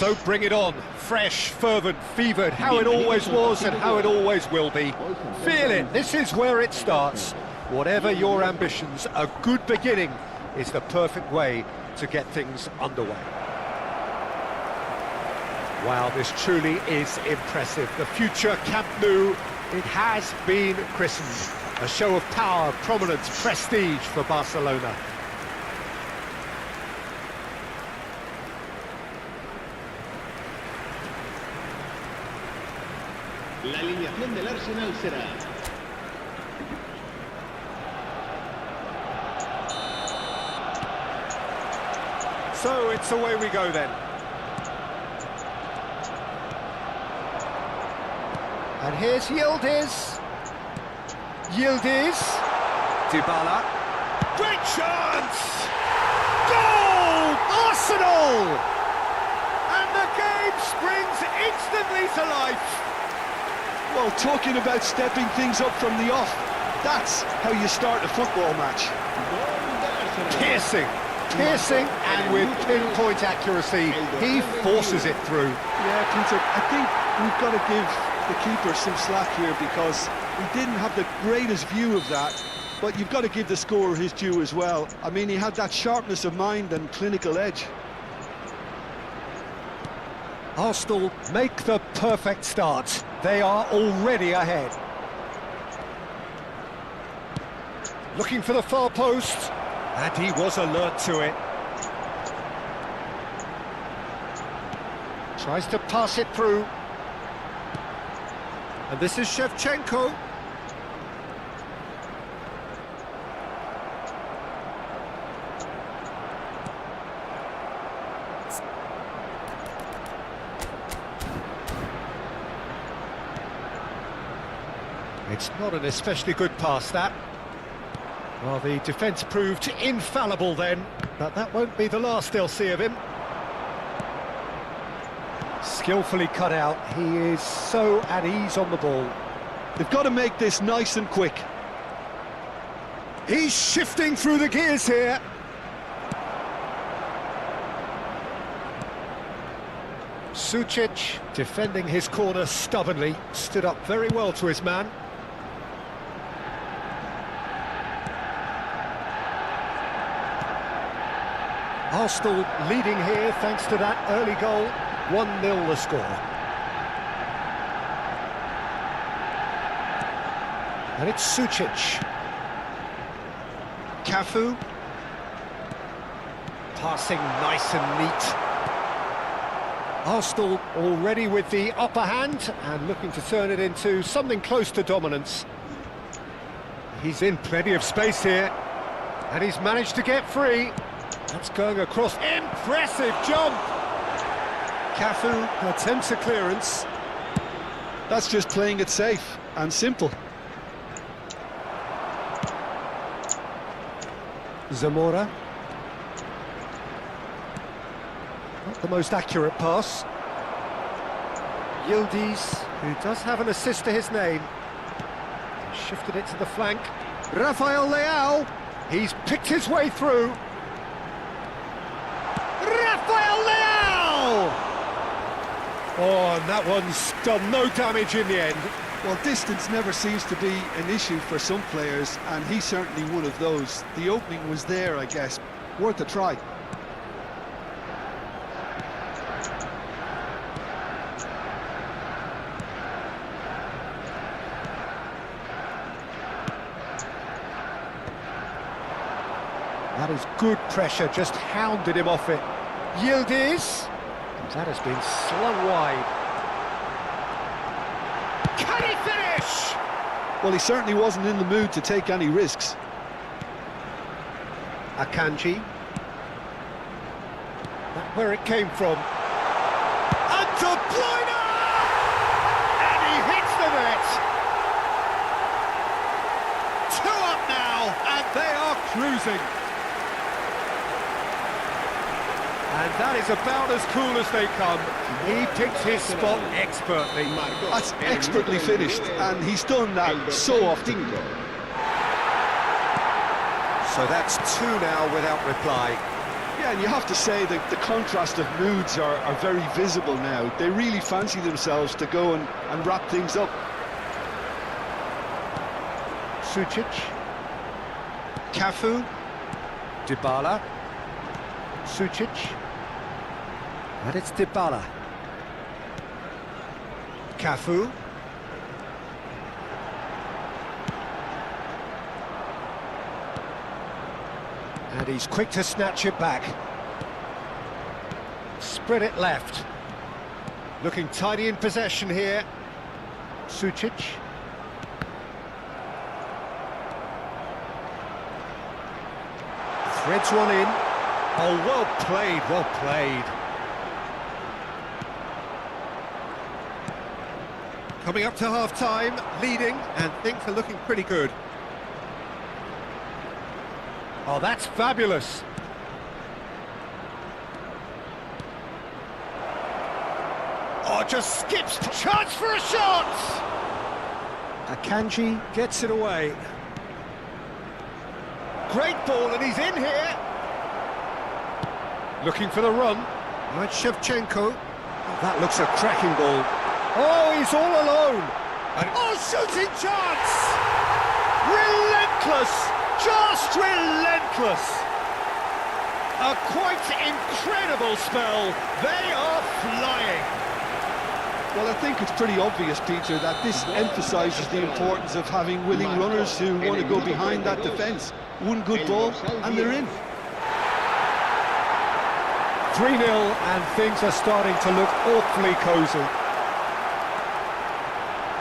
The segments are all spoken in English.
So bring it on, fresh, fervent, fevered, how it always was and how it always will be. Feel it, this is where it starts. Whatever your ambitions, a good beginning is the perfect way to get things underway. Wow, this truly is impressive. The future Camp Nou, it has been christened. A show of power, prominence, prestige for Barcelona. La alineación del Arsenal será... So it's away we go then. And here's Yildiz. Yildiz. Dybala. Great chance! Goal! Arsenal! And the game springs instantly to life. Well, talking about stepping things up from the off, that's how you start a football match. Piercing, and with pinpoint accuracy, he forces it through. Yeah, Peter, I think we've got to give the keeper some slack here because he didn't have the greatest view of that, but you've got to give the scorer his due as well. I mean, he had that sharpness of mind and clinical edge. Arsenal make the perfect start. They are already ahead. Looking for the far post, and he was alert to it. Tries to pass it through. And this is Shevchenko. It's not an especially good pass, that. Well, the defence proved infallible then, but that won't be the last they'll see of him. Skillfully cut out, he is so at ease on the ball. They've got to make this nice and quick. He's shifting through the gears here. Sucic, defending his corner stubbornly, stood up very well to his man. Arsenal leading here thanks to that early goal. 1-0 the score. And it's Sucic. Cafu. Passing nice and neat. Arsenal already with the upper hand and looking to turn it into something close to dominance. He's in plenty of space here. And he's managed to get free. That's going across. Impressive jump! Cafu attempts a clearance. That's just playing it safe and simple. Zamora. Not the most accurate pass. Yildiz, who does have an assist to his name. Shifted it to the flank. Rafael Leao. He's picked his way through. Rafael Leao! Oh, and that one's done no damage in the end. Well, distance never seems to be an issue for some players, and he's certainly one of those. The opening was there, I guess. Worth a try. That is good pressure, just hounded him off it. Yildiz. That has been slung wide. Can he finish? Well, he certainly wasn't in the mood to take any risks. Akanji. That's where it came from. And De Bruyne! And he hits the net. 2 up now, and they are cruising. And that is about as cool as they come. He picks his spot expertly. That's expertly finished, and he's done that so often. So that's 2 now without reply. Yeah, and you have to say that the contrast of moods are very visible now. They really fancy themselves to go and wrap things up. Sucic. Cafu. Dybala. Sucic. And it's Dybala. Cafu. And he's quick to snatch it back. Spread it left. Looking tidy in possession here. Sucic. Threads one in. Oh, well played, well played. Coming up to half-time, leading, and things are looking pretty good. Oh, that's fabulous. Oh, just skips. Chance for a shot! Akanji gets it away. Great ball, and he's in here. Looking for the run. Right, Shevchenko. Oh, that looks a cracking ball. Oh, he's all alone. And oh, shooting chance! Relentless! Just relentless! A quite incredible spell. They are flying. Well, I think it's pretty obvious, Peter, that this emphasises the importance of having willing runners who want to go behind that defence. One good ball, and they're in. 3-0, and things are starting to look awfully cosy.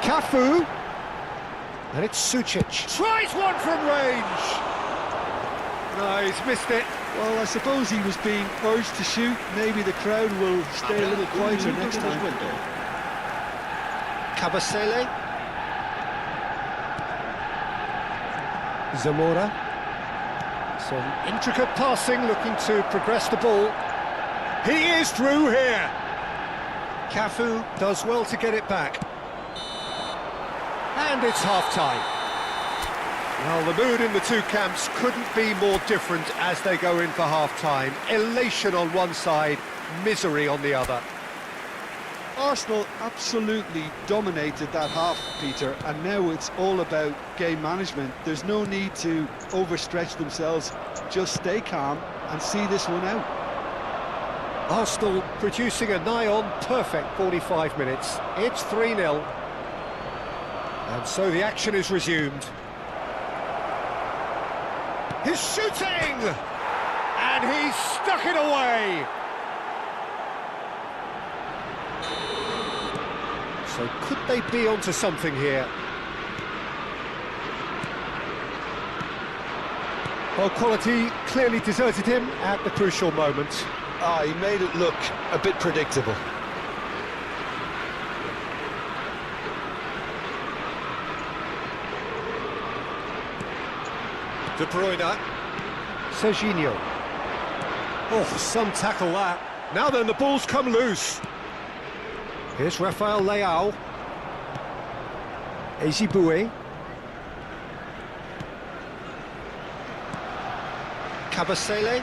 Cafu. And it's Sucic. Tries one from range. No, he's missed it. Well, I suppose he was being urged to shoot. Maybe the crowd will stay a little quieter next time. Kabasele. Zamora. Some intricate passing, looking to progress the ball. He is through here. Cafu does well to get it back. And it's half-time. Well, the mood in the two camps couldn't be more different as they go in for half-time. Elation on one side, misery on the other. Arsenal absolutely dominated that half, Peter, and now it's all about game management. There's no need to overstretch themselves. Just stay calm and see this one out. Arsenal producing a nigh-on perfect 45 minutes. It's 3-0. And so the action is resumed. He's shooting! And he's stuck it away! So could they be onto something here? Well, quality clearly deserted him at the crucial moment. He made it look a bit predictable. De Bruyne. Serginho. Oh, some tackle that. Now then, the ball's come loose. Here's Rafael Leao. Ezibue. Kabasele.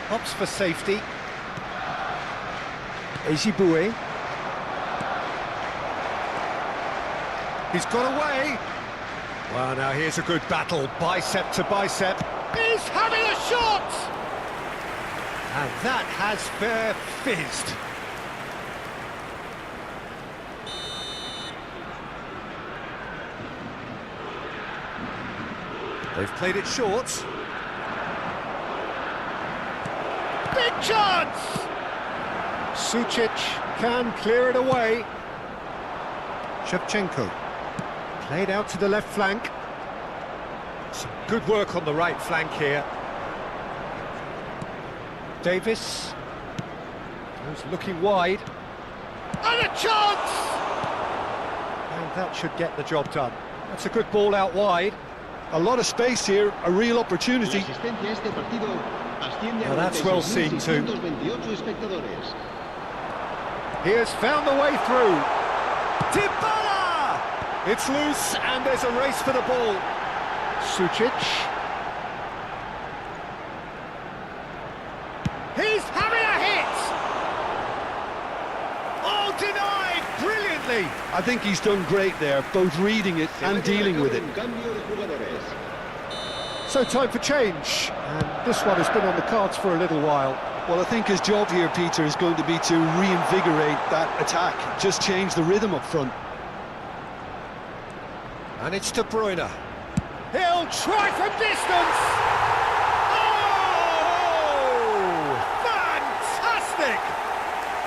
Opts for safety. Ezibue. He's got away. Well, now here's a good battle, bicep to bicep. He's having a shot! And that has fair fizzed. They've played it short. Big chance! Sucic can clear it away. Shevchenko. Played out to the left flank. Some good work on the right flank here. Davis. Goes looking wide. And a chance! And that should get the job done. That's a good ball out wide. A lot of space here, a real opportunity. Well, that's well seen too. He has found the way through. Dybala! It's loose, and there's a race for the ball. Sucic. He's having a hit! Oh, denied brilliantly! I think he's done great there, both reading it and dealing with it. So time for change, and this one has been on the cards for a little while. Well, I think his job here, Peter, is going to be to reinvigorate that attack, just change the rhythm up front. And it's De Bruyne. He'll try from distance! Oh! Fantastic!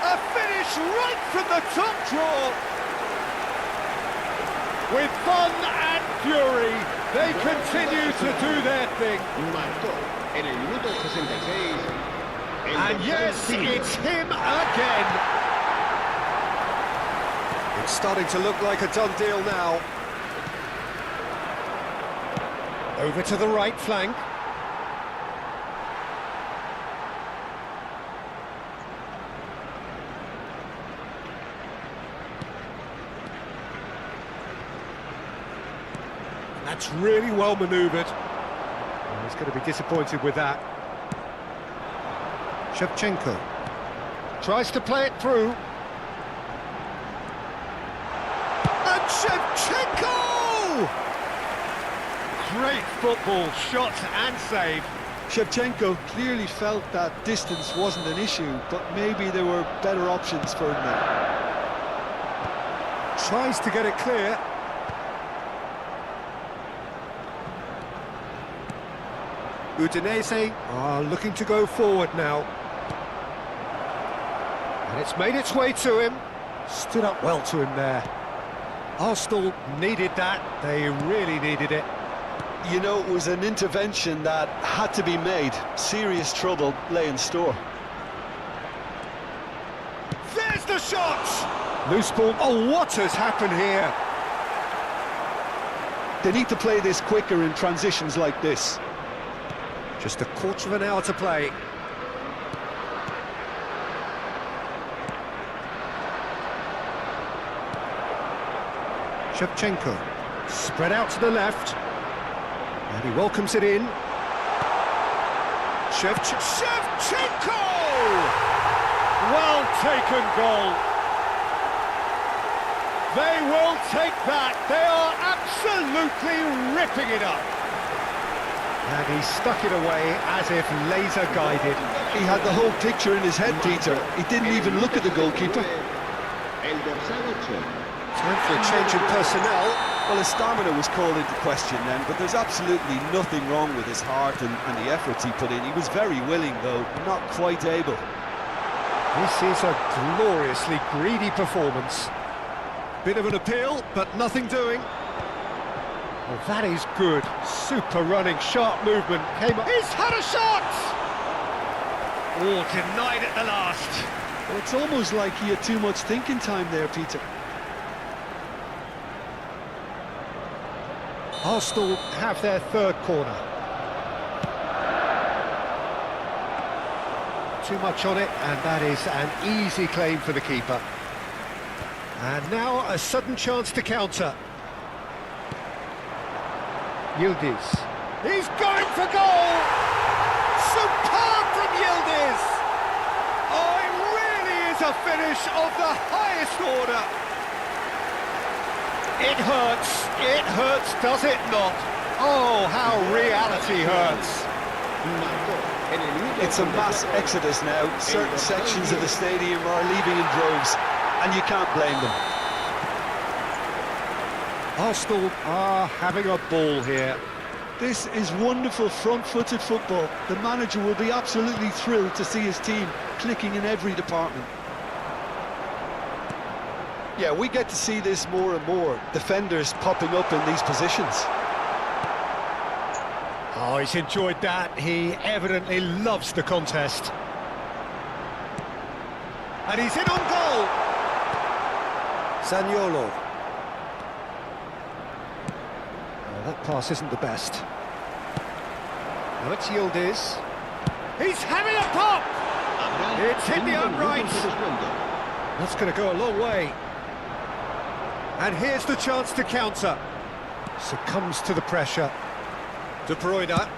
A finish right from the top draw! With fun and fury, they continue to do their thing. Marcó en el minuto 66. And yes, it's him again. It's starting to look like a done deal now. Over to the right flank. That's really well manoeuvred. He's going to be disappointed with that. Shevchenko tries to play it through. And Shevchenko! Great football, shot and save. Shevchenko clearly felt that distance wasn't an issue, but maybe there were better options for him there. Tries to get it clear. Udinese are looking to go forward now. And it's made its way to him. Stood up well to him there. Arsenal needed that. They really needed it. You know, it was an intervention that had to be made. Serious trouble lay in store. There's the shot! Loose ball. Oh, what has happened here? They need to play this quicker in transitions like this. Just a quarter of an hour to play. Shevchenko, spread out to the left. And he welcomes it in. Shevchenko! Well taken goal. They will take that. They are absolutely ripping it up. And he stuck it away as if laser guided. He had the whole picture in his head, Peter. He didn't even look at the goalkeeper. Time for a change in personnel. Well, his stamina was called into question then, but there's absolutely nothing wrong with his heart and the efforts he put in. He was very willing, though, not quite able. This is a gloriously greedy performance. Bit of an appeal, but nothing doing. Well, that is good. Super running, sharp movement. Came up. He's had a shot! Oh, denied at the last. Well, it's almost like he had too much thinking time there, Peter. Arsenal have their third corner. Too much on it, and that is an easy claim for the keeper. And now a sudden chance to counter. Yildiz. He's going for goal! Superb from Yildiz! Oh, it really is a finish of the highest order. It hurts, does it not? Oh, how reality hurts. It's a mass exodus now. Certain sections of the stadium are leaving in droves, and you can't blame them. Arsenal are having a ball here. This is wonderful front-footed football. The manager will be absolutely thrilled to see his team clicking in every department. Yeah, we get to see this more and more. Defenders popping up in these positions. Oh, he's enjoyed that. He evidently loves the contest. And he's in on goal. Zaniolo. Oh, that pass isn't the best. Now it's Yildiz. He's having a pop! It's hit the upright. That's going to go a long way. And here's the chance to counter. Succumbs to the pressure. De Bruyne.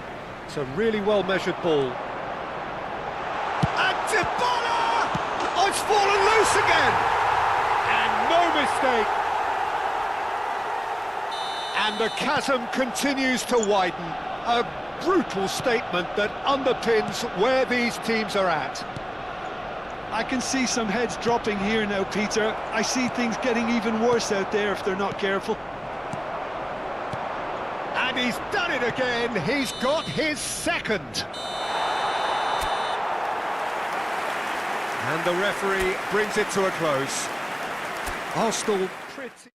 It's a really well-measured ball. And Dybala! Oh, it's fallen loose again! And no mistake. And the chasm continues to widen. A brutal statement that underpins where these teams are at. I can see some heads dropping here now, Peter. I see things getting even worse out there if they're not careful. And he's done it again. He's got his second. And the referee brings it to a close. Arsenal pretty...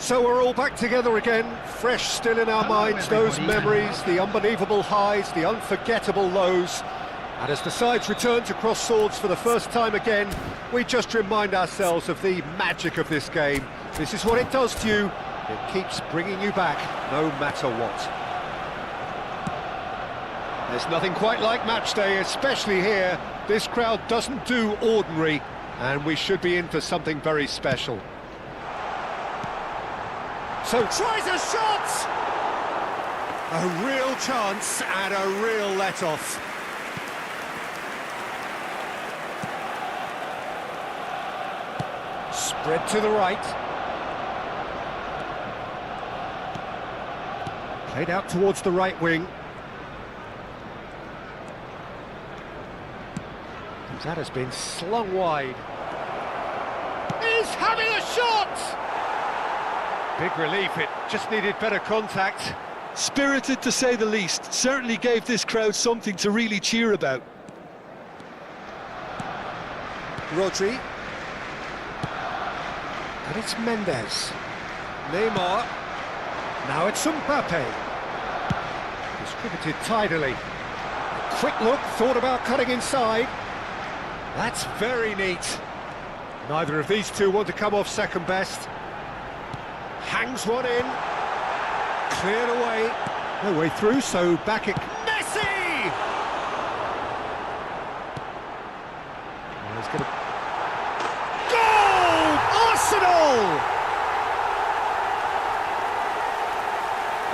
So we're all back together again, fresh still in our minds, those memories, the unbelievable highs, the unforgettable lows. And as the sides return to cross swords for the first time again, we just remind ourselves of the magic of this game. This is what it does to you. It keeps bringing you back, no matter what. There's nothing quite like match day, especially here. This crowd doesn't do ordinary, and we should be in for something very special. So tries a shot! A real chance and a real let-off. Spread to the right. Played out towards the right wing. That has been slung wide. He's having a shot! Big relief, it just needed better contact. Spirited to say the least, certainly gave this crowd something to really cheer about. Rodri. And it's Mendes. Neymar. Now it's Mbappe. Distributed tidily. A quick look, thought about cutting inside. That's very neat. Neither of these two want to come off second best. Hangs one in, cleared away, no way through, so back it... Messi! Well, he's gonna... Goal! Arsenal!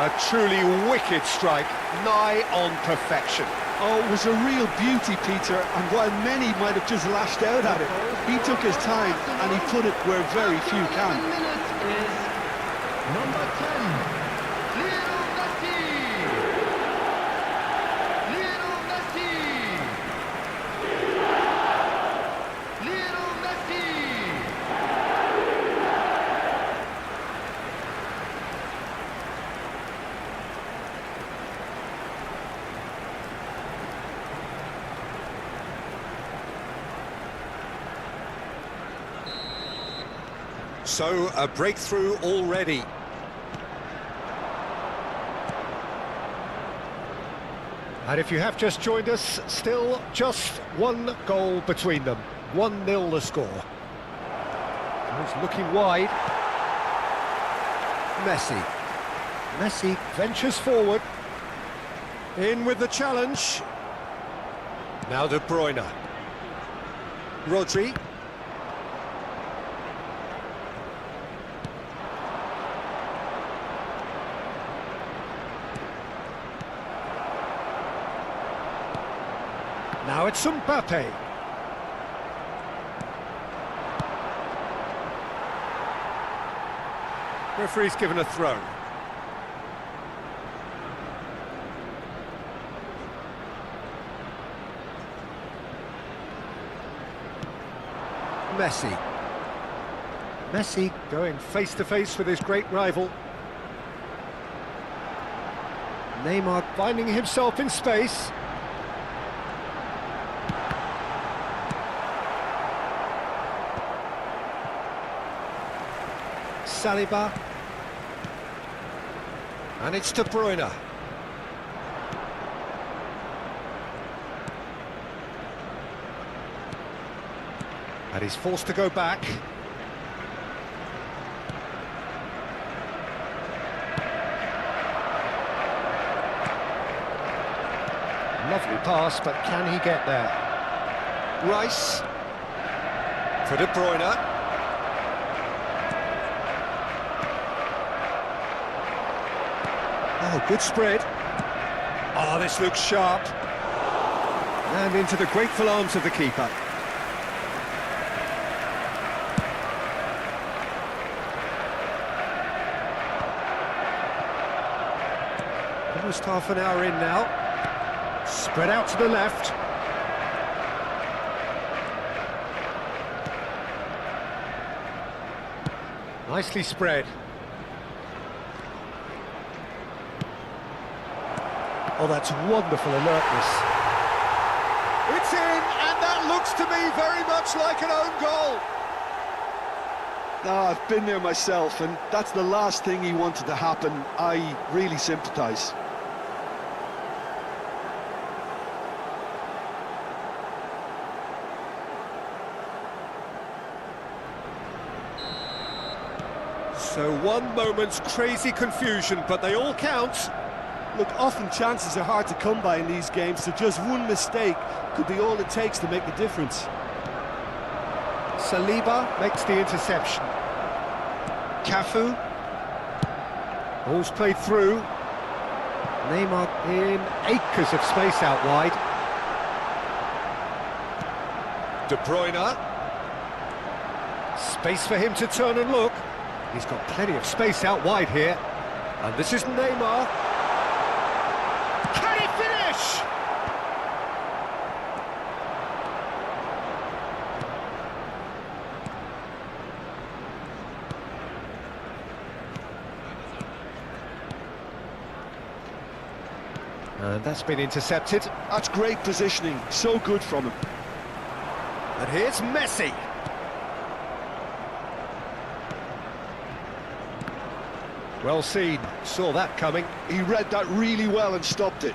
A truly wicked strike, nigh on perfection. Oh, it was a real beauty, Peter, and while many might have just lashed out at it, he took his time and he put it where very few can. Number 10, Lionel Messi. Lionel Messi. Lionel Messi. So, a breakthrough already. And if you have just joined us, still just one goal between them. 1-0 the score. He's looking wide. Messi. Messi ventures forward. In with the challenge. Now De Bruyne. Rodri. Now it's Mbappe. Referee's given a throw. Messi. Messi going face to face with his great rival. Neymar finding himself in space. Saliba, and it's De Bruyne. And he's forced to go back. Lovely pass, but can he get there? Rice for De Bruyne. Oh, good spread. Oh, this looks sharp. And into the grateful arms of the keeper. Almost half an hour in now. Spread out to the left. Nicely spread. Oh, that's wonderful alertness. It's in, and that looks to me very much like an own goal. No, I've been there myself, and that's the last thing he wanted to happen. I really sympathise. So one moment's crazy confusion, but they all count. Look, often chances are hard to come by in these games, so just one mistake could be all it takes to make the difference. Saliba makes the interception. Cafu. Ball's played through. Neymar in acres of space out wide. De Bruyne. Space for him to turn and look. He's got plenty of space out wide here. And this is Neymar. Can he finish? And that's been intercepted. That's great positioning, so good from him. And here's Messi. Well seen, saw that coming. He read that really well and stopped it.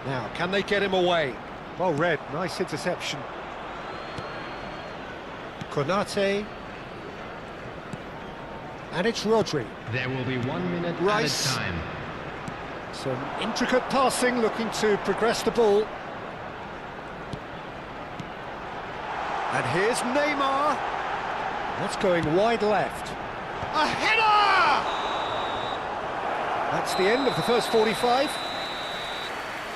Now, can they get him away? Well read, nice interception. Konate. And it's Rodri. There will be 1 minute Rice. added time. Some intricate passing, looking to progress the ball. And here's Neymar. That's going wide left. A header! That's the end of the first 45.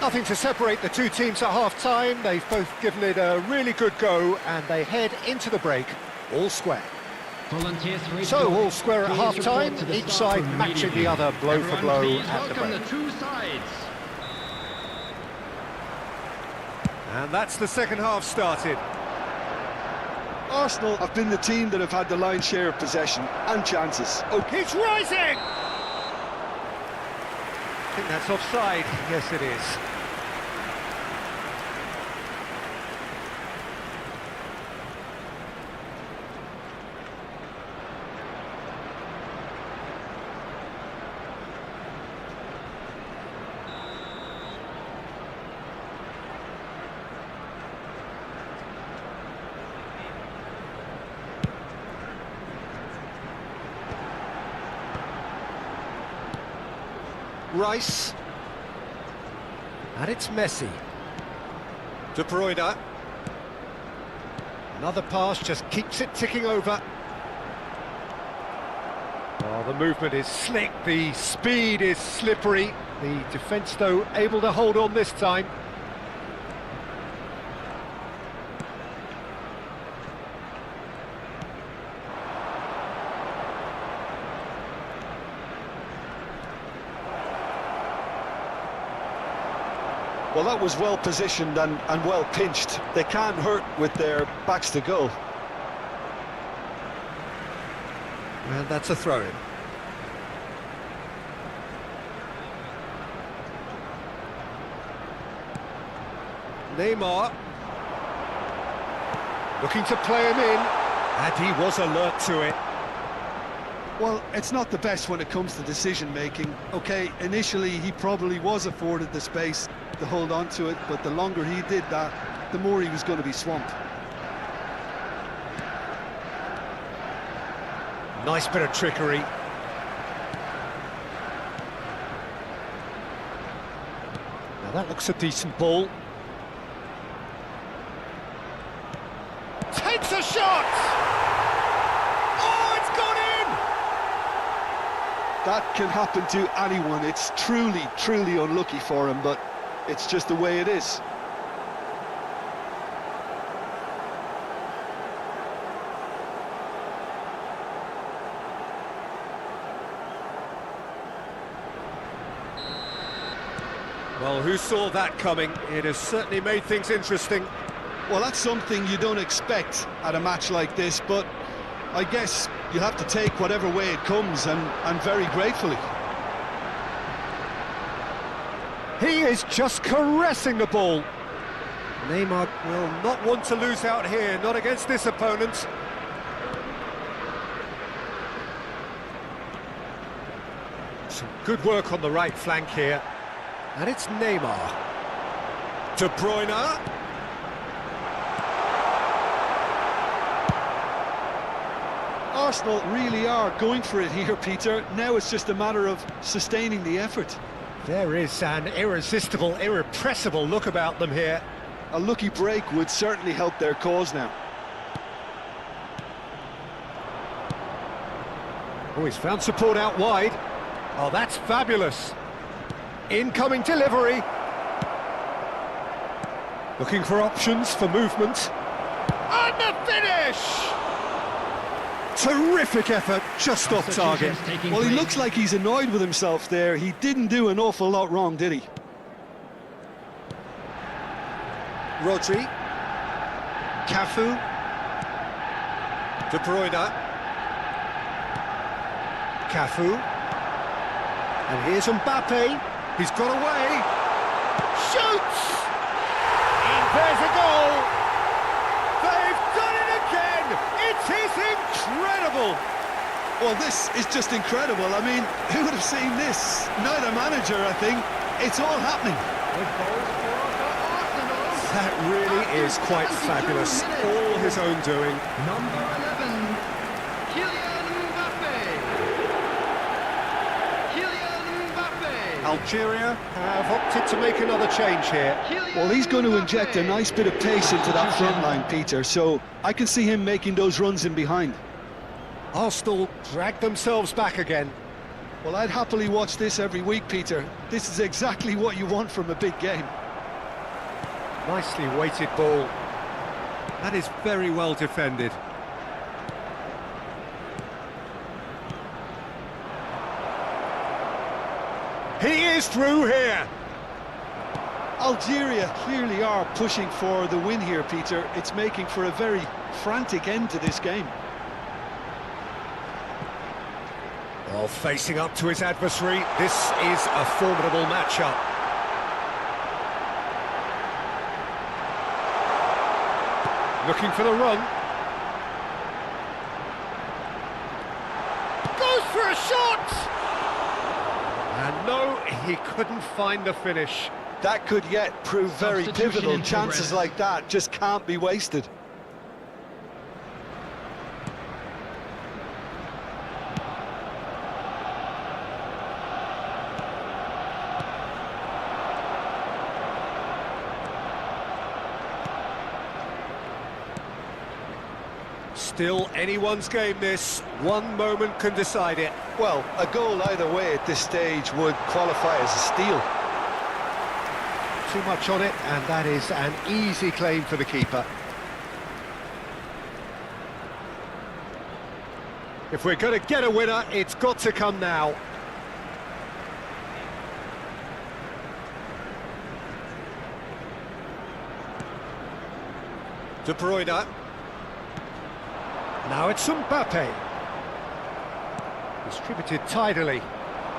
Nothing to separate the two teams at half-time. They've both given it a really good go, and they head into the break all square. So, all square at half-time, each side matching the other blow for blow at the break. The two sides. And that's the second half started. Arsenal have been the team that have had the lion's share of possession and chances. Okay, it's rising! I think that's offside. Yes, it is. Rice, and it's Messi. De Bruyne. Another pass just keeps it ticking over. Oh, the movement is slick, the speed is slippery. The defence, though, able to hold on this time. Well, that was well positioned and well pinched. They can't hurt with their backs to goal. And that's a throw-in. Neymar. Looking to play him in. And he was alert to it. Well, it's not the best when it comes to decision-making. OK, initially he probably was afforded the space to hold on to it, but the longer he did that, the more he was going to be swamped. Nice bit of trickery. Now that looks a decent ball. Takes a shot! Oh, it's gone in! That can happen to anyone. It's truly, truly unlucky for him, but it's just the way it is. Well, who saw that coming? It has certainly made things interesting. Well, that's something you don't expect at a match like this, but I guess you have to take whatever way it comes, and very gratefully. He is just caressing the ball. Neymar will not want to lose out here, not against this opponent. Some good work on the right flank here. And it's Neymar. De Bruyne. Arsenal really are going for it here, Peter. Now it's just a matter of sustaining the effort. There is an irresistible, irrepressible look about them here. A lucky break would certainly help their cause now. Oh, he's found support out wide. Oh, that's fabulous. Incoming delivery. Looking for options for movement. And the finish! Terrific effort, just off target. Well, he looks like he's annoyed with himself there. He didn't do an awful lot wrong, did he? Rodri. Cafu. De Bruyne. Cafu. And here's Mbappe. He's got away. Shoots! And there's a goal! They've done it again! It is incredible! Well, this is just incredible. I mean, who would have seen this? Neither manager, I think. It's all happening. That really is quite fabulous. All his own doing. Number 11, Kylian Mbappe. Kylian Mbappe. Algeria have opted to make another change here. Well, he's going to inject a nice bit of pace into that front line, Peter, so I can see him making those runs in behind. Arsenal drag themselves back again. Well, I'd happily watch this every week, Peter. This is exactly what you want from a big game. Nicely weighted ball. That is very well defended. He is through here. Algeria clearly are pushing for the win here, Peter. It's making for a very frantic end to this game. Well, facing up to his adversary, this is a formidable matchup. Looking for the run. Goes for a shot! And no, he couldn't find the finish. That could yet prove very Substitution pivotal. in Chances progress. like that just can't be wasted. Still anyone's game this. One moment can decide it. Well, a goal either way at this stage would qualify as a steal. Too much on it, and that is an easy claim for the keeper. If we're going to get a winner, it's got to come now. De Bruyne. Now it's Mbappe. Distributed tidily.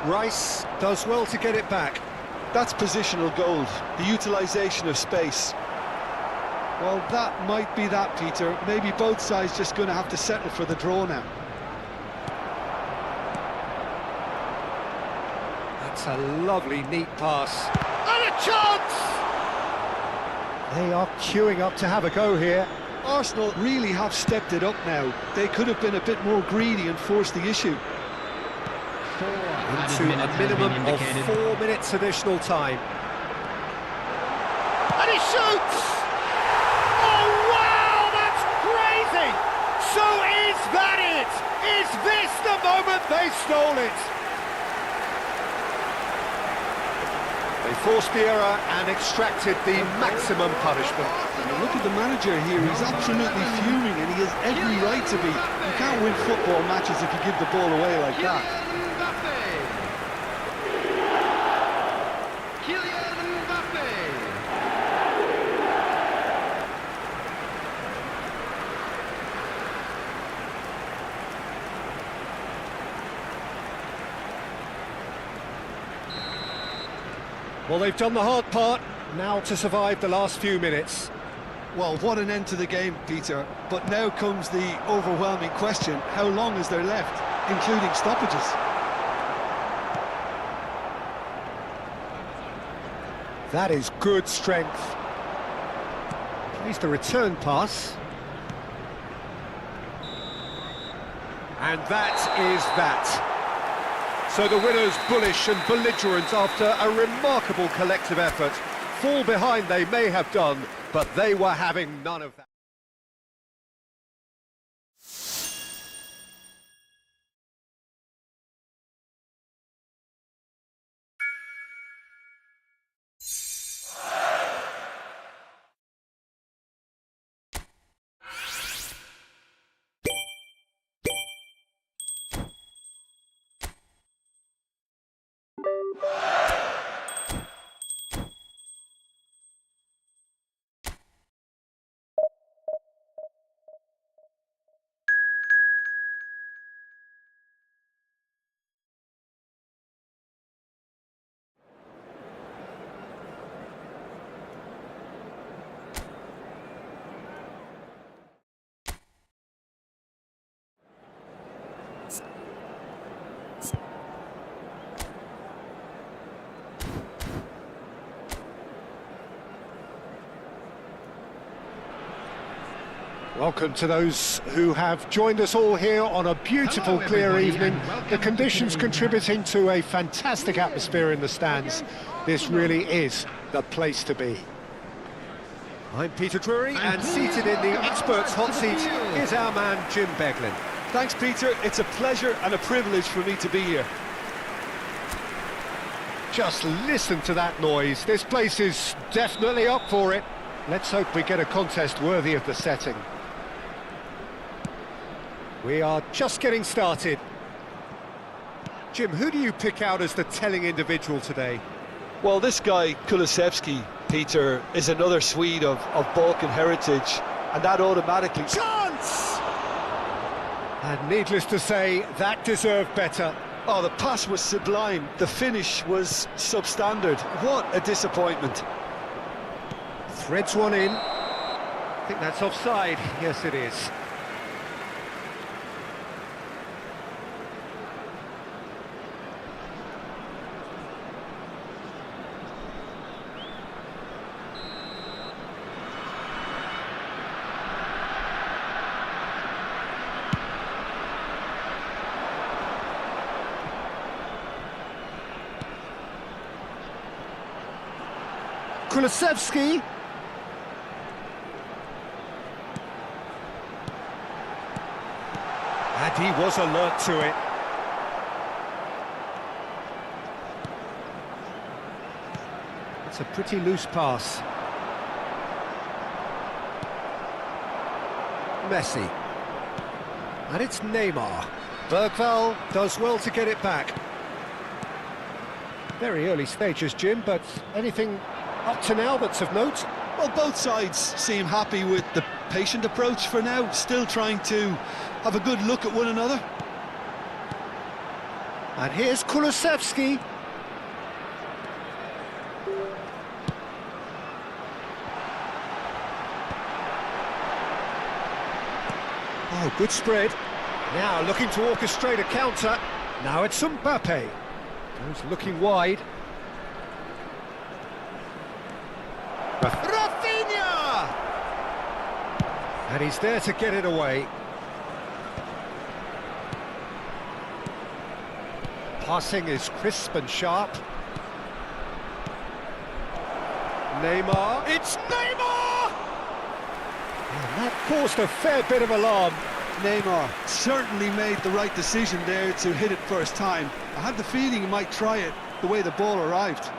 Rice does well to get it back. That's positional gold, the utilisation of space. Well, that might be that, Peter. Maybe both sides just going to have to settle for the draw now. That's a lovely, neat pass. And a chance! They are queuing up to have a go here. Arsenal really have stepped it up now. They could have been a bit more greedy and forced the issue. Into a minimum of 4 minutes additional time. And he shoots! Oh, wow, that's crazy! So is that it? Is this the moment they stole it? They forced the error and extracted the maximum punishment. And look at the manager here, he's absolutely fuming and he has every right to be. You can't win football matches if you give the ball away like that. Well, they've done the hard part, now to survive the last few minutes. Well, what an end to the game, Peter. But now comes the overwhelming question, how long is there left, including stoppages? That is good strength. Plays the return pass. And that is that. So the winners, bullish and belligerent after a remarkable collective effort. Fall behind they may have done, but they were having none of that. Welcome to those who have joined us all here on a beautiful, Hello, clear everybody, evening. and welcome The to conditions today's contributing to a fantastic atmosphere in the stands. This really is the place to be. I'm Peter Drury, and seated in the experts' hot seat is our man Jim Beglin. Thanks, Peter. It's a pleasure and a privilege for me to be here. Just listen to that noise. This place is definitely up for it. Let's hope we get a contest worthy of the setting. We are just getting started. Jim, who do you pick out as the telling individual today? Well, this guy, Kulusevski, Peter, is another Swede of Balkan heritage, and that automatically... Chance! And needless to say, that deserved better. Oh, the pass was sublime. The finish was substandard. What a disappointment. Threads one in. I think that's offside. Yes, it is. Kulusevski. And he was alert to it. It's a pretty loose pass. Messi. And it's Neymar. Bergvall does well to get it back. Very early stages, Jim, but anything up to now that's of note? Well, both sides seem happy with the patient approach for now, still trying to have a good look at one another. And here's Kulusevski. Oh, good spread. Now looking to orchestrate a counter. Now it's Mbappe. Goes looking wide. Rafinha! And he's there to get it away. Passing is crisp and sharp. Neymar. It's Neymar! And that caused a fair bit of alarm. Neymar certainly made the right decision there to hit it first time. I had the feeling he might try it the way the ball arrived.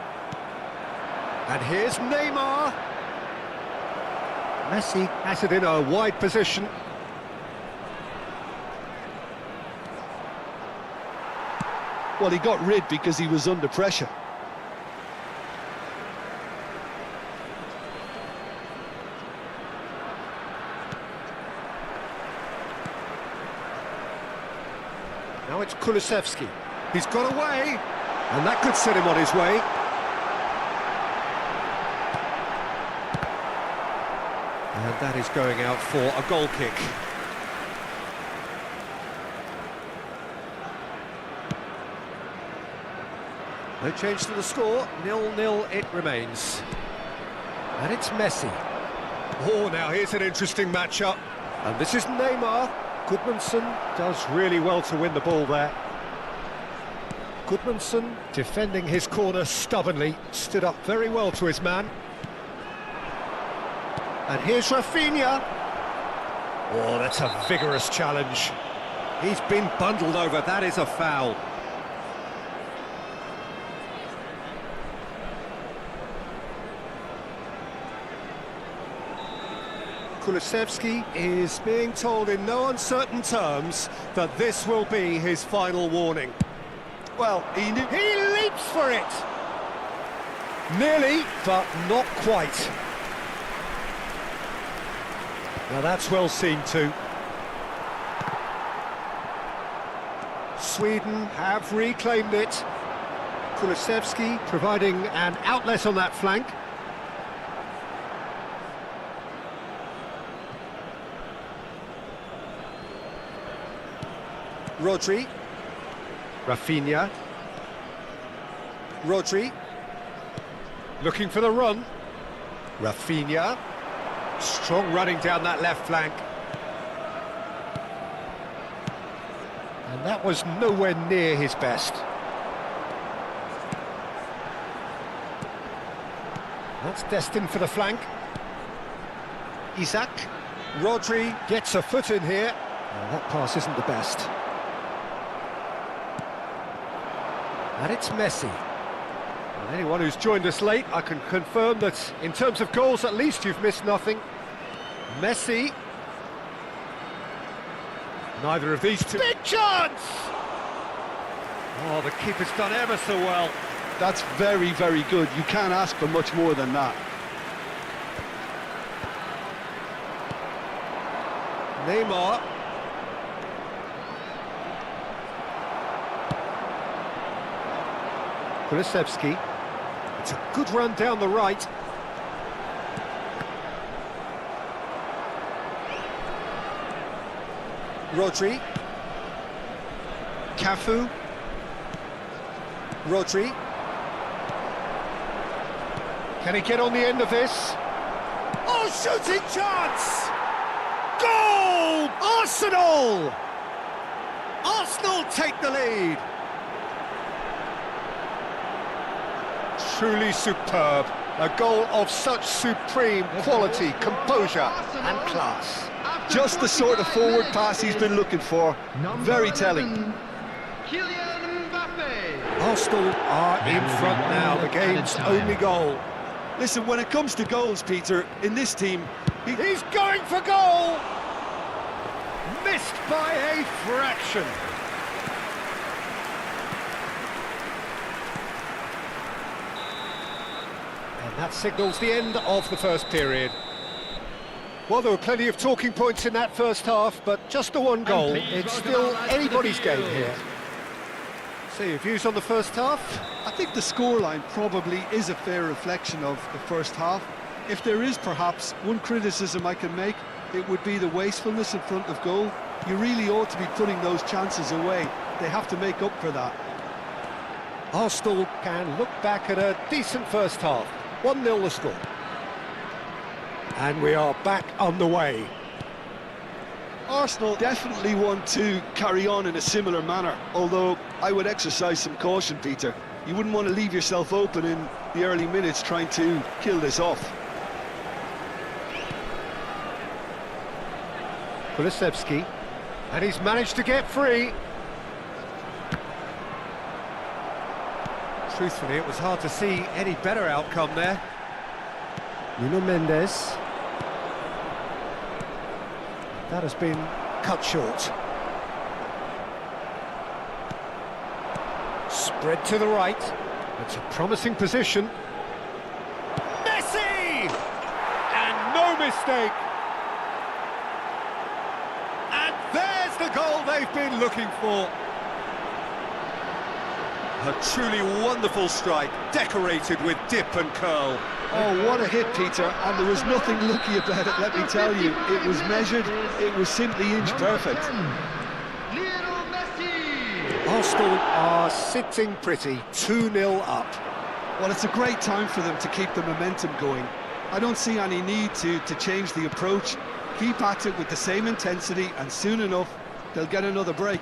And here's Neymar. Messi has it in a wide position. Well, he got rid because he was under pressure. Now it's Kulusevski. He's got away, and that could set him on his way. And that is going out for a goal kick. No change to the score, 0-0 it remains. And it's Messi. Oh, now here's an interesting matchup. And this is Neymar. Goodmanson does really well to win the ball there. Goodmanson, defending his corner stubbornly, stood up very well to his man. And here's Rafinha. Oh, that's a vigorous challenge. He's been bundled over, that is a foul. Kulusevski is being told in no uncertain terms that this will be his final warning. Well, he knew... He leaps for it! Nearly, but not quite. Now that's well seen too. Sweden have reclaimed it. Kulusevski providing an outlet on that flank. Rodri. Rafinha. Rodri. Looking for the run. Rafinha. Strong running down that left flank. And that was nowhere near his best. That's destined for the flank. Isaac. Rodri gets a foot in here. Oh, that pass isn't the best. And it's Messi. And anyone who's joined us late, I can confirm that in terms of goals, at least you've missed nothing. Messi. Neither of these two. Big chance! Oh, the keeper's done ever so well. That's very, very good. You can't ask for much more than that. Neymar. Kulusevski. It's a good run down the right. Rodri. Cafu. Rodri. Can he get on the end of this? Oh, shooting chance! Goal! Arsenal! Arsenal take the lead. Truly superb. A goal of such supreme quality, composure and class. Just the sort of forward pass he's been looking for. Very telling. Arsenal are in front now, the game's only goal. Listen, when it comes to goals, Peter, in this team... He's going for goal! Missed by a fraction. And that signals the end of the first period. Well, there were plenty of talking points in that first half, but just the one goal. It's still anybody's game here. So your views on the first half? I think the scoreline probably is a fair reflection of the first half. If there is perhaps one criticism I can make, it would be the wastefulness in front of goal. You really ought to be putting those chances away. They have to make up for that. Arsenal can look back at a decent first half. 1-0 the score. And we are back on the way. Arsenal definitely want to carry on in a similar manner, although I would exercise some caution, Peter. You wouldn't want to leave yourself open in the early minutes trying to kill this off. Kulusevski, and he's managed to get free. Truthfully, it was hard to see any better outcome there. Nuno Mendes. That has been cut short. Spread to the right. It's a promising position. Messi! And no mistake. And there's the goal they've been looking for. A truly wonderful strike, decorated with dip and curl. Oh, what a hit, Peter, and there was nothing lucky about it, let me tell you. It was measured, it was simply inch perfect. Arsenal are sitting pretty, 2-0 up. Well, it's a great time for them to keep the momentum going. I don't see any need to change the approach. Keep at it with the same intensity, and soon enough, they'll get another break.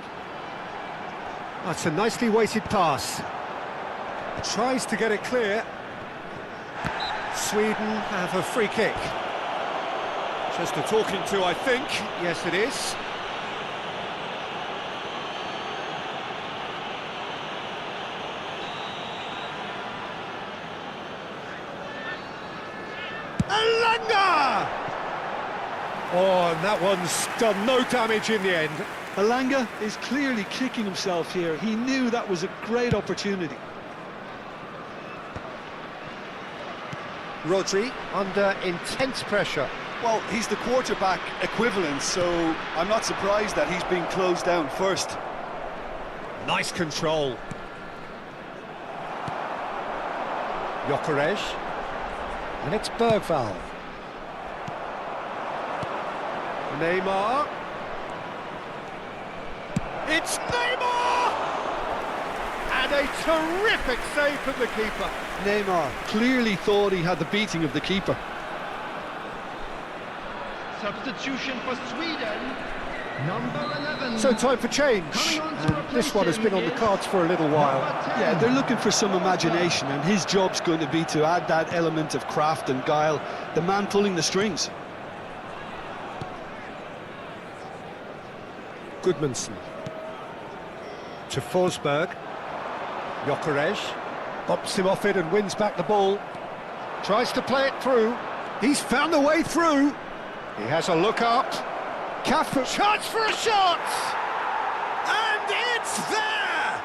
That's a nicely weighted pass. Tries to get it clear. Sweden have a free kick. Just a talking to, I think. Yes, it is. Elanga! Oh, and that one's done no damage in the end. Elanga is clearly kicking himself here. He knew that was a great opportunity. Rodri under intense pressure. Well, he's the quarterback equivalent, so I'm not surprised that he's being closed down first. Nice control. Gyökeres. And it's Bergvall. Neymar. It's Neymar! And a terrific save from the keeper. Neymar clearly thought he had the beating of the keeper. Substitution for Sweden, number 11. So time for change. Coming on And this one has been on the cards for a little while. Yeah, they're looking for some imagination, and his job's going to be to add that element of craft and guile, the man pulling the strings. Goodmanson to Forsberg. Gyökeres bumps him off it and wins back the ball. Tries to play it through. He's found a way through. He has a look up. Cafu, chance for a shot! And it's there!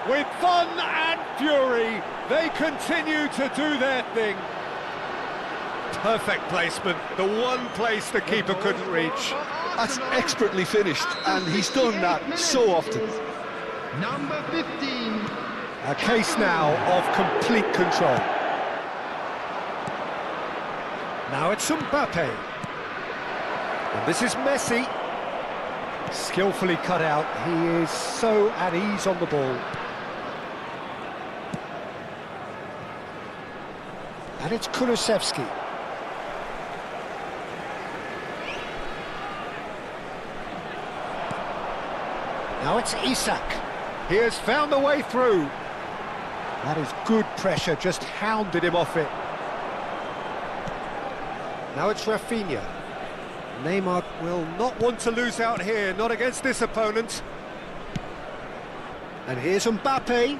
With fun and fury, they continue to do their thing. Perfect placement, the one place the keeper couldn't reach. That's expertly finished, and he's done that so often. Number 15. A case now of complete control. Now it's Mbappe. And this is Messi. Skillfully cut out. He is so at ease on the ball. And it's Kulusevski. Now it's Isak. He has found a way through. That is good pressure, just hounded him off it. Now it's Rafinha. Neymar will not want to lose out here, not against this opponent. And here's Mbappe.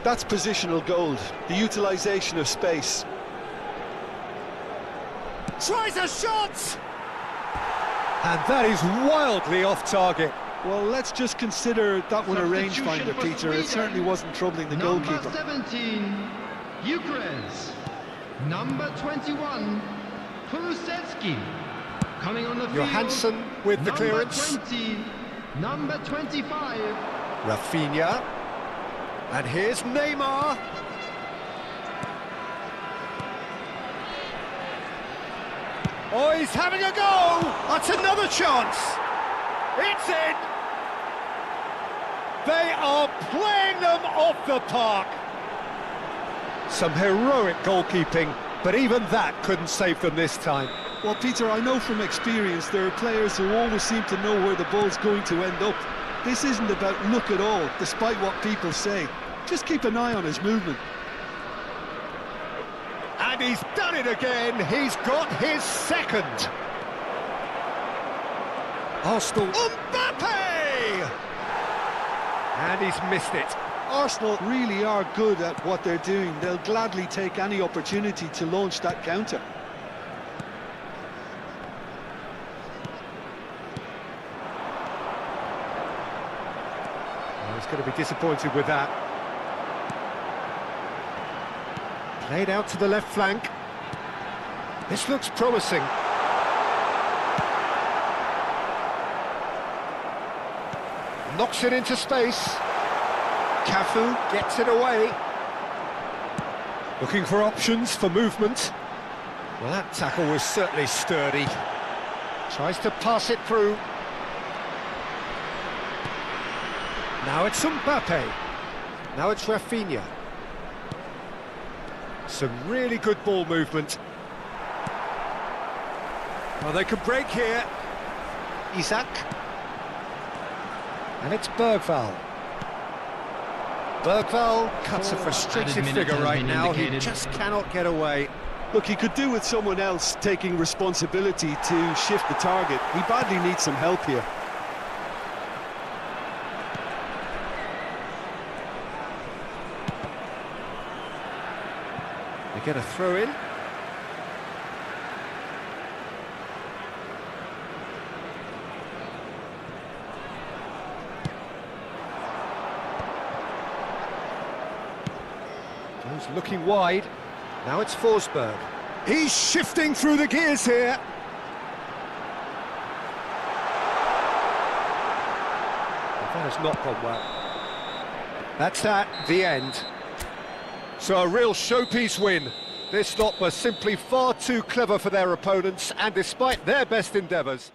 That's positional gold, the utilisation of space. Tries a shot! And that is wildly off target. Well, let's just consider that one a Substitution rangefinder, for Peter. It Sweden. certainly wasn't troubling the Number goalkeeper. 17, Gyökeres. Number 21, Kulusevski. Coming on the field. Johansson with the clearance. Number 20, number 25. Rafinha. And here's Neymar. Oh, he's having a go! That's another chance! It's in! They are playing them off the park! Some heroic goalkeeping, but even that couldn't save them this time. Well, Peter, I know from experience there are players who always seem to know where the ball's going to end up. This isn't about luck at all, despite what people say. Just keep an eye on his movement. And he's done it again. He's got his second. Arsenal. Mbappe! And he's missed it. Arsenal really are good at what they're doing. They'll gladly take any opportunity to launch that counter. Oh, he's going to be disappointed with that. Played out to the left flank. This looks promising. Knocks it into space. Cafu gets it away. Looking for options for movement. Well, that tackle was certainly sturdy. Tries to pass it through. Now it's Mbappe. Now it's Rafinha. Some really good ball movement. Well, they could break here. Isak. And it's Bergvall. Bergvall cuts a frustrated figure right now. He just cannot get away. Look, he could do with someone else taking responsibility to shift the target. He badly needs some help here. They get a throw in. He's looking wide. Now it's Forsberg. He's shifting through the gears here. That has not gone well. That's the end. So a real showpiece win. This lot was simply far too clever for their opponents, and despite their best endeavours,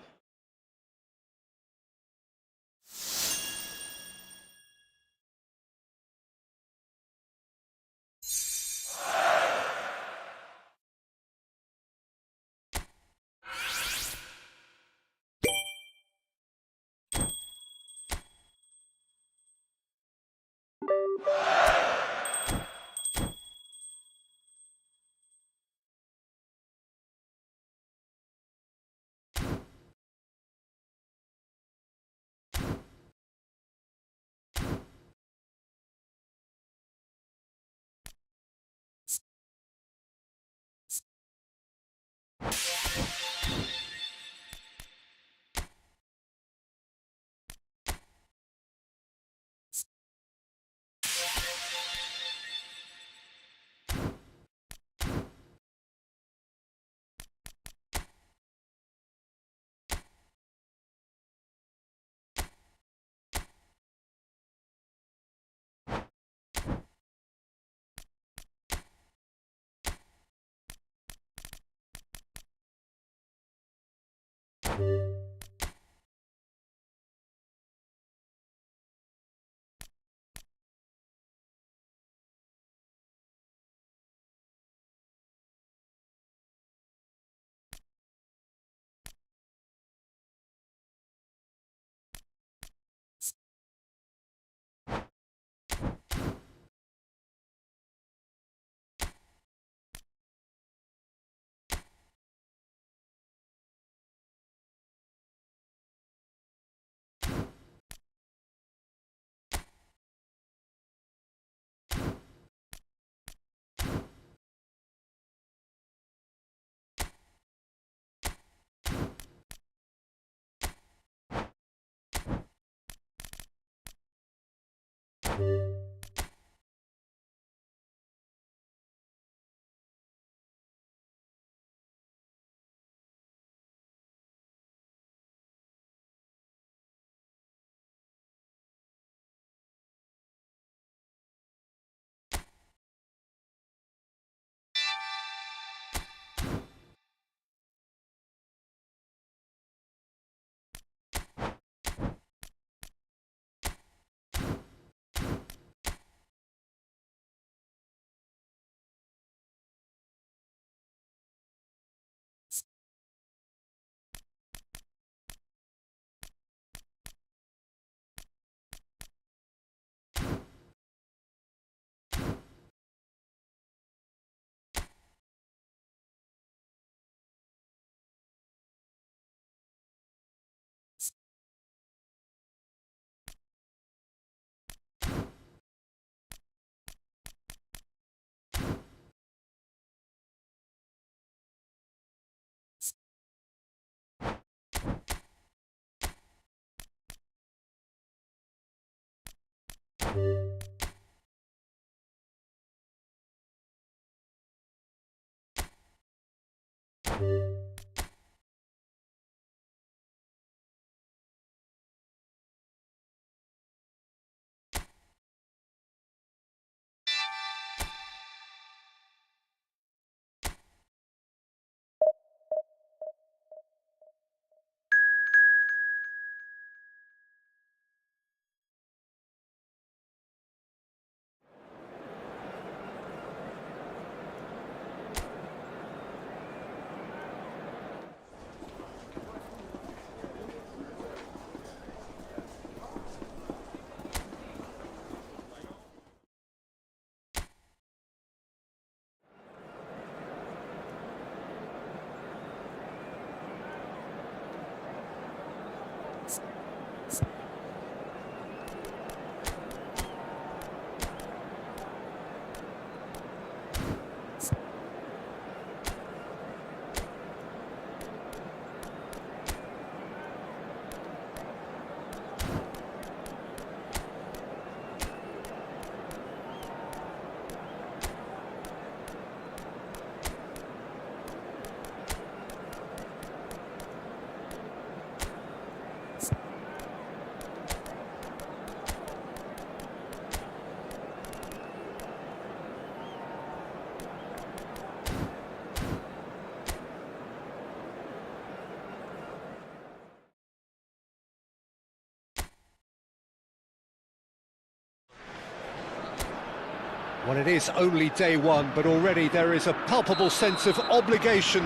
Well, it is only day one, but already there is a palpable sense of obligation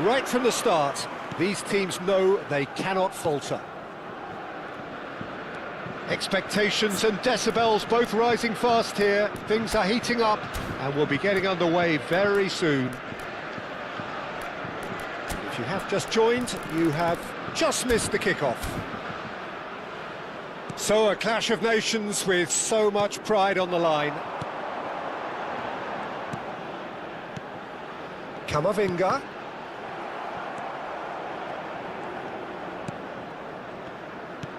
right from the start. These teams know they cannot falter. Expectations and decibels both rising fast here. Things are heating up and we'll be getting underway very soon. If you have just joined, you have just missed the kickoff. So a clash of nations with so much pride on the line. Camavinga.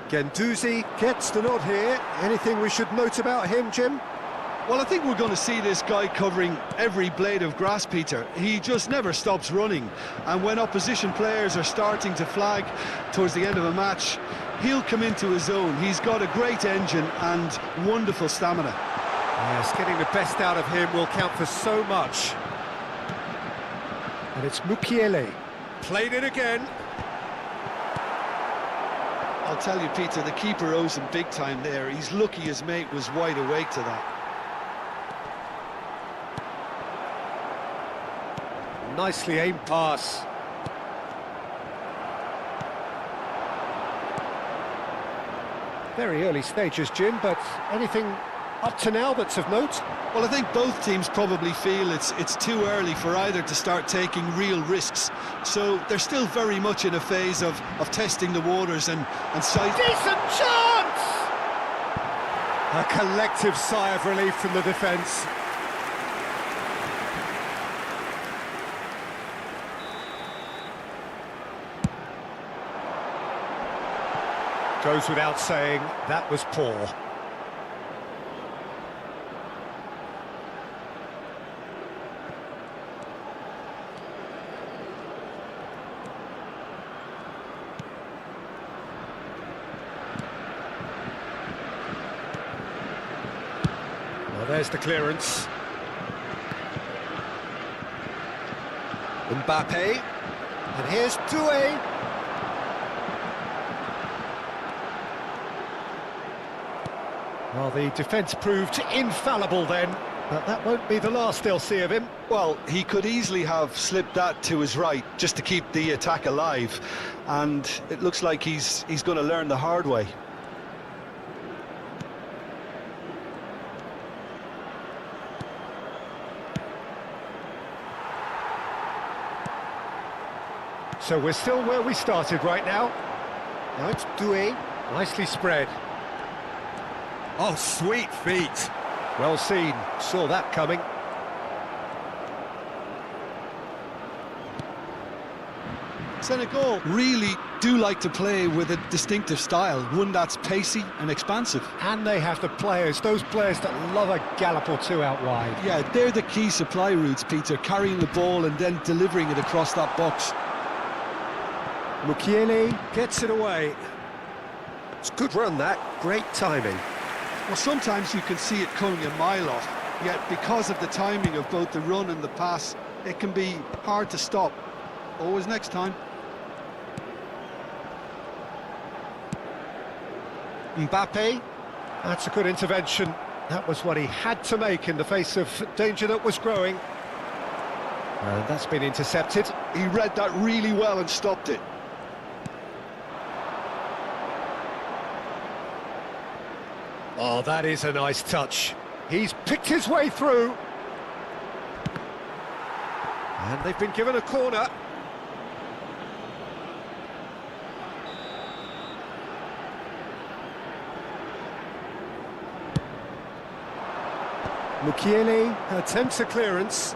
Guendouzi gets the nod here. Anything we should note about him, Jim? Well, I think we're going to see this guy covering every blade of grass, Peter. He just never stops running. And when opposition players are starting to flag towards the end of a match, he'll come into his own. He's got a great engine and wonderful stamina. Yes, getting the best out of him will count for so much. And it's Mukiele. Played it again. I'll tell you, Peter, the keeper owes him big time there. He's lucky his mate was wide awake to that. Nicely aimed pass. Very early stages, Jim, but anything up to now that's of note? Well, I think both teams probably feel it's too early for either to start taking real risks. So they're still very much in a phase of testing the waters and sight. Decent chance! A collective sigh of relief from the defence. Goes without saying, that was poor. Well, there's the clearance. Mbappe. And here's Doué. Well, the defence proved infallible then, but that won't be the last they'll see of him. Well, he could easily have slipped that to his right just to keep the attack alive, and it looks like he's going to learn the hard way. So we're still where we started right now. Now it's Doué, nicely spread. Oh, sweet feet. Well seen, saw that coming. Senegal really do like to play with a distinctive style, one that's pacey and expansive. And they have the players, those players that love a gallop or two out wide. Yeah, they're the key supply routes, Peter, carrying the ball and then delivering it across that box. Mukiele gets it away. It's a good run, that. Great timing. Well, sometimes you can see it coming a mile off, yet because of the timing of both the run and the pass, it can be hard to stop. Always next time. Mbappe, that's a good intervention. That was what he had to make in the face of danger that was growing. And that's been intercepted. He read that really well and stopped it. Oh, that is a nice touch. He's picked his way through. And they've been given a corner. Mukiele attempts a clearance.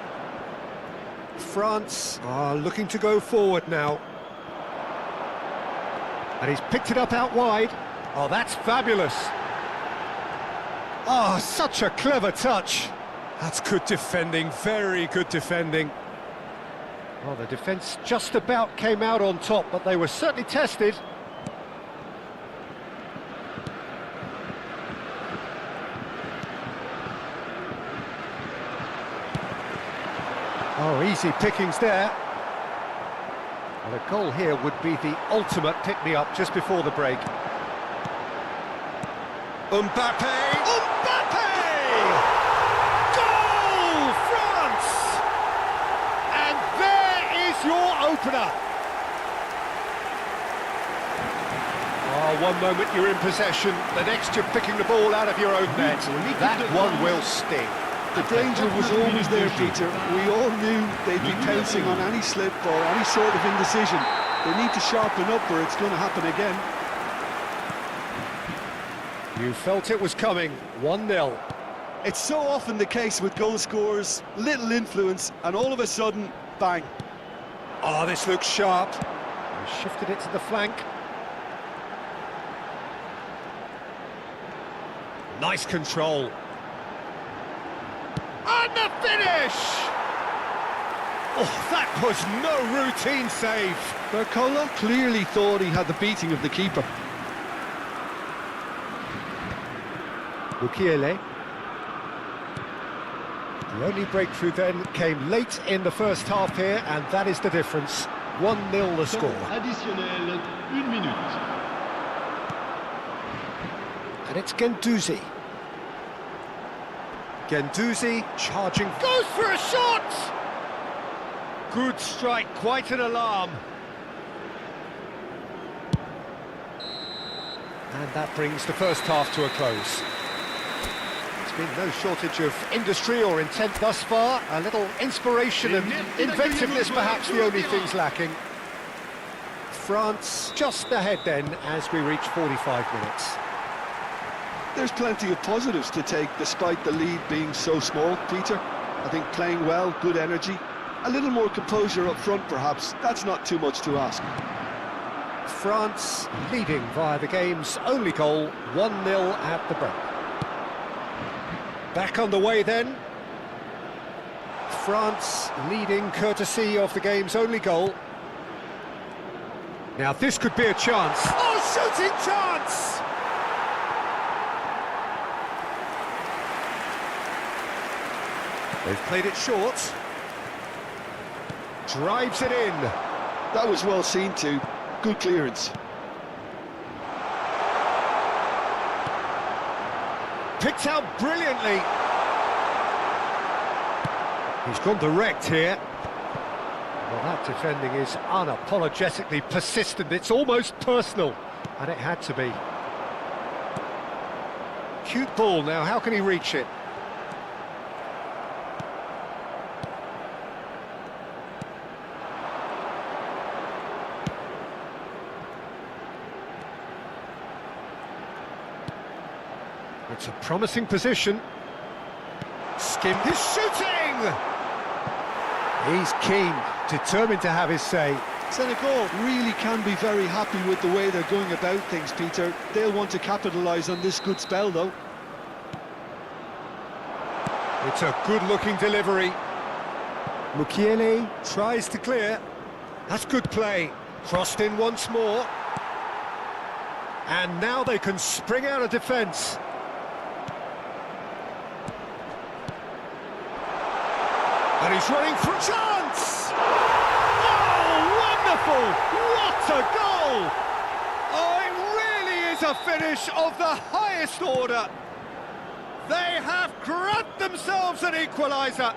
France are looking to go forward now. And he's picked it up out wide. Oh, that's fabulous. Oh, such a clever touch. That's good defending, very good defending. Well, the defence just about came out on top, but they were certainly tested. Oh, easy pickings there. Well, a goal here would be the ultimate pick-me-up just before the break. Mbappe! Mbappe! Goal! France! And there is your opener. Oh, one moment you're in possession, the next you're picking the ball out of your own net. That one will sting. The danger was always there, Peter. We all knew they'd be pouncing on any slip or any sort of indecision. They need to sharpen up or it's going to happen again. You felt it was coming, 1-0. It's so often the case with goal scorers, little influence, and all of a sudden, bang. Oh, this looks sharp. He shifted it to the flank. Nice control. And the finish! Oh, that was no routine save. Barcola clearly thought he had the beating of the keeper. Mukiele. The only breakthrough then came late in the first half here, and that is the difference. 1-0 the score. Additionnel, 1 minute. And it's Guendouzi. Guendouzi charging, goes for a shot! Good strike, quite an alarm. And that brings the first half to a close. There's been no shortage of industry or intent thus far. A little inspiration and inventiveness perhaps the only things lacking. France just ahead then as we reach 45 minutes. There's plenty of positives to take despite the lead being so small, Peter. I think playing well, good energy. A little more composure up front perhaps, that's not too much to ask. France leading via the game's only goal, 1-0 at the break. Back on the way then. France leading courtesy of the game's only goal. Now this could be a chance. Oh, shooting chance! They've played it short. Drives it in. That was well seen too. Good clearance. Picked out brilliantly. He's gone direct here. Well, that defending is unapologetically persistent. It's almost personal, and it had to be. Cute ball now, how can he reach it? It's a promising position. Skim his shooting! He's keen, determined to have his say. Senegal really can be very happy with the way they're going about things, Peter. They'll want to capitalise on this good spell, though. It's a good-looking delivery. Mukiele tries to clear. That's good play. Crossed in once more. And now they can spring out of defence. And he's running for a chance! Oh, wonderful! What a goal! Oh, it really is a finish of the highest order. They have grabbed themselves an equaliser.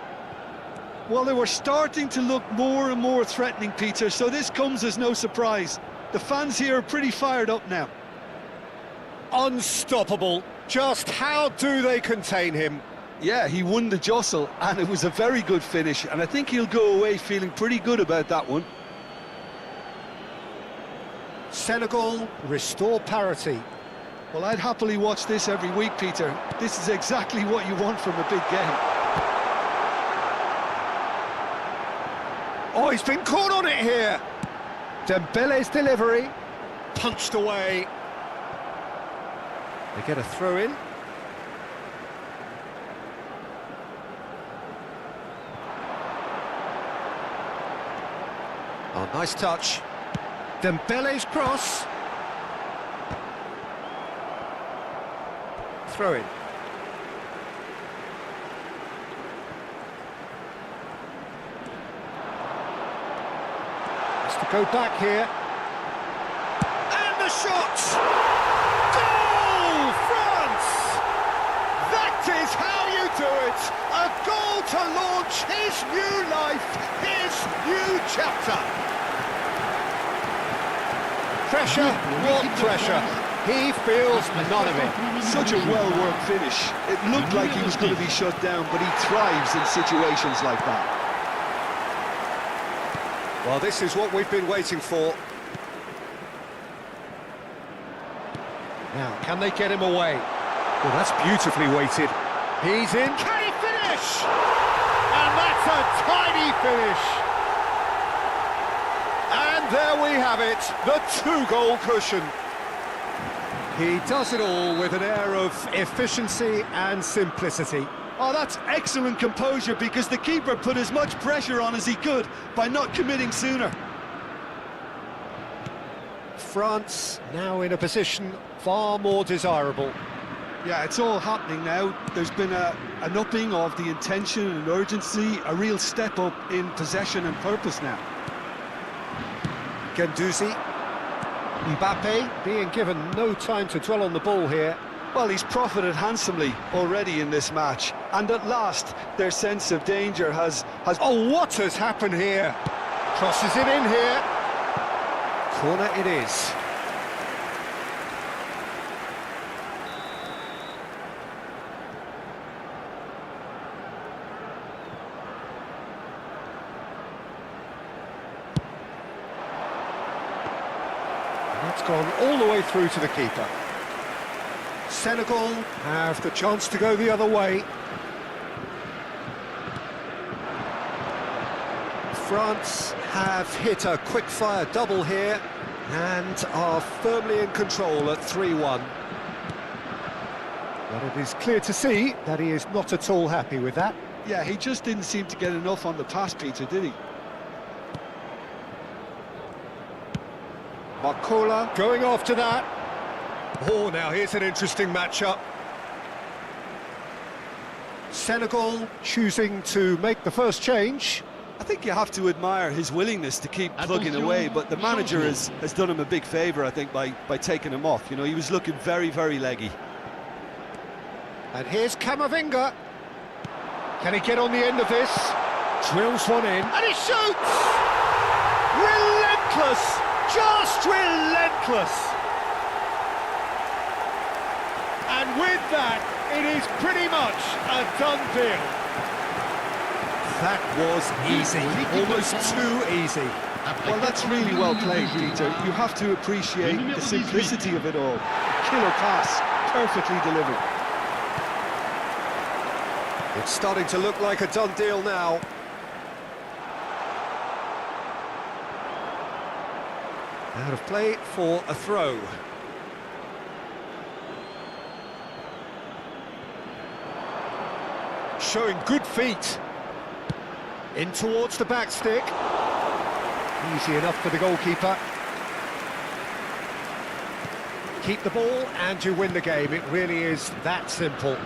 Well, they were starting to look more and more threatening, Peter, so this comes as no surprise. The fans here are pretty fired up now. Unstoppable. Just how do they contain him? Yeah, he won the jostle, and it was a very good finish, and I think he'll go away feeling pretty good about that one. Senegal restore parity. Well, I'd happily watch this every week, Peter. This is exactly what you want from a big game. Oh, he's been caught on it here. Dembele's delivery, punched away. They get a throw in. Oh, nice touch. Dembele's cross. Throw in. Has to go back here. And the shot! Goal, France! That is how you do it! A goal to launch his new life, his new chapter. Pressure, what pressure? He feels none of it. Such a well-worked finish. It looked like he was going to be shut down, but he thrives in situations like that. Well, this is what we've been waiting for. Now, can they get him away? Well, that's beautifully weighted. He's in. Can he finish? And that's a tiny finish. And there we have it, the two-goal cushion. He does it all with an air of efficiency and simplicity. Oh, that's excellent composure, because the keeper put as much pressure on as he could by not committing sooner. France now in a position far more desirable. Yeah, it's all happening now. There's been an upping of the intention and urgency, a real step up in possession and purpose now. Guendouzi. Mbappe being given no time to dwell on the ball here. Well, he's profited handsomely already in this match, and at last their sense of danger has... Oh, what has happened here? Crosses it in here. Corner it is. That's gone all the way through to the keeper. Senegal have the chance to go the other way. France have hit a quick-fire double here and are firmly in control at 3-1. But it is clear to see that he is not at all happy with that. Yeah, he just didn't seem to get enough on the pass, Peter, did he? Marcola going after that. Oh, now here's an interesting matchup. Senegal choosing to make the first change. I think you have to admire his willingness to keep plugging away, but the manager has done him a big favour, I think, by taking him off. You know, he was looking very, very leggy. And here's Camavinga. Can he get on the end of this? Drills one in. And he shoots! Relentless! Just relentless! And with that, it is pretty much a done deal. That was easy, almost too easy. Well, that's really well played, Peter. You have to appreciate the simplicity of it all. Killer pass, perfectly delivered. It's starting to look like a done deal now. Out of play for a throw. Showing good feet. In towards the back stick. Easy enough for the goalkeeper. Keep the ball and you win the game. It really is that simple.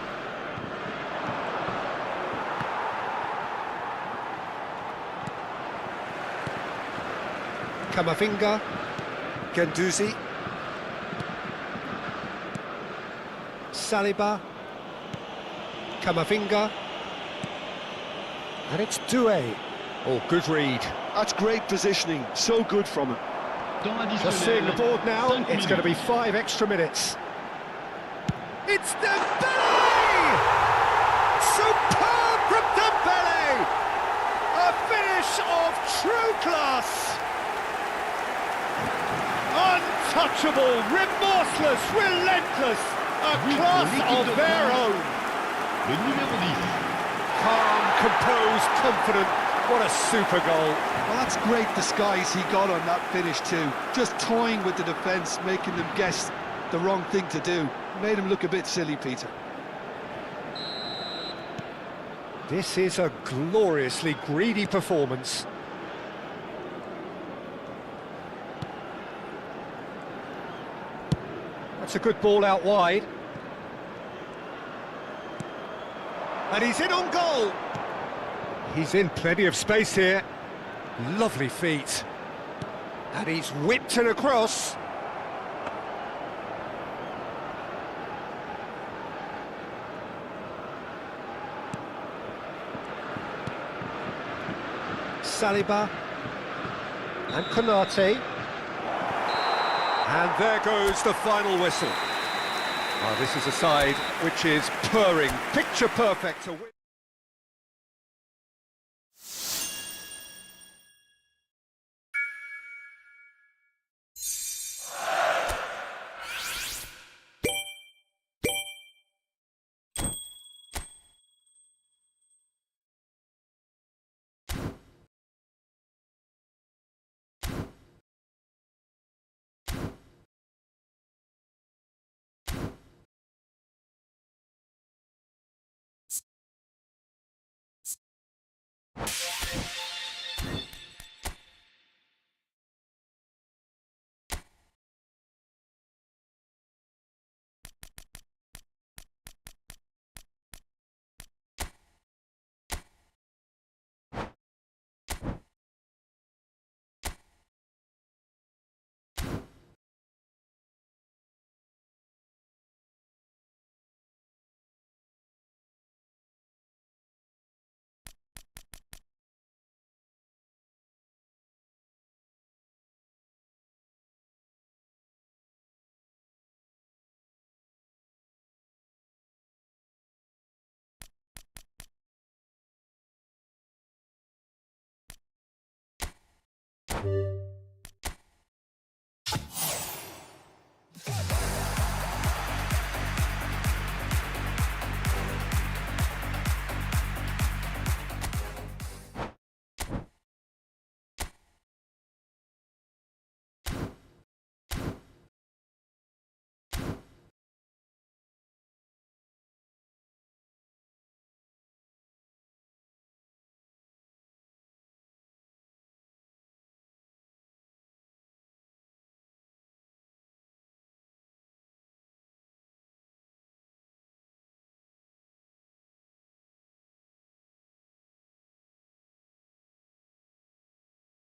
Camavinga. Guendouzi. Saliba. Camavinga. And it's Doué. Oh, good read. That's great positioning, so good from him. Just seeing the board now, it's going to be 5 extra minutes. It's Dembele! Superb from Dembele! A finish of true class! Untouchable, remorseless, relentless, a class of their own. Le numéro 10. Calm, composed, confident. What a super goal. Well, that's great disguise he got on that finish too. Just toying with the defence, making them guess the wrong thing to do. Made him look a bit silly, Peter. This is a gloriously greedy performance. That's a good ball out wide. And he's in on goal. He's in plenty of space here. Lovely feet. And he's whipped it across. Saliba. And Konate. And there goes the final whistle. Oh, this is a side which is purring, picture perfect to win. it.